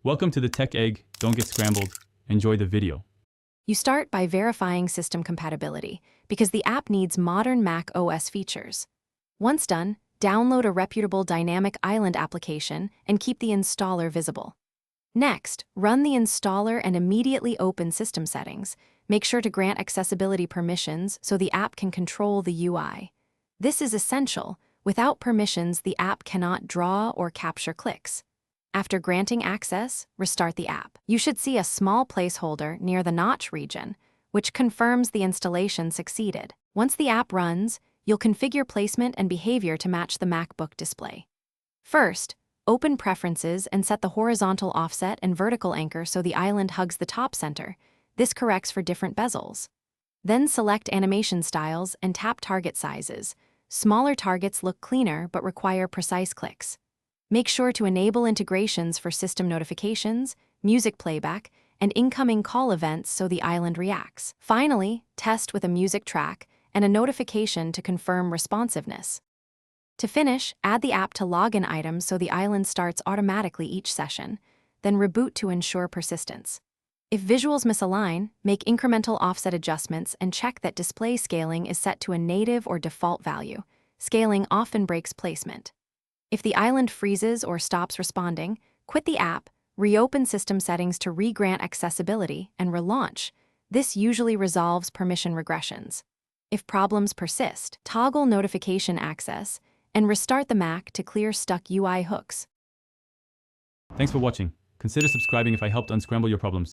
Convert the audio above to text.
Welcome to the Tech Egg. Don't get scrambled. Enjoy the video. You start by verifying system compatibility because the app needs modern Mac OS features. Once done, download a reputable dynamic island application and keep the installer visible. Next, run the installer and immediately open system settings. Make sure to grant accessibility permissions so the app can control the UI. This is essential. Without permissions, the app cannot draw or capture clicks. After granting access, restart the app. You should see a small placeholder near the notch region, which confirms the installation succeeded. Once the app runs, you'll configure placement and behavior to match the MacBook display. First, open Preferences and set the horizontal offset and vertical anchor so the island hugs the top center. This corrects for different bezels. Then select animation styles and tap target sizes. Smaller targets look cleaner but require precise clicks. Make sure to enable integrations for system notifications, music playback, and incoming call events so the island reacts. Finally, test with a music track and a notification to confirm responsiveness. To finish, add the app to login items so the island starts automatically each session, then reboot to ensure persistence. If visuals misalign, make incremental offset adjustments and check that display scaling is set to a native or default value. Scaling often breaks placement. If the island freezes or stops responding, quit the app, reopen system settings to re-grant accessibility, and relaunch. This usually resolves permission regressions. If problems persist, toggle notification access and restart the Mac to clear stuck UI hooks. Thanks for watching. Consider subscribing if I helped unscramble your problems.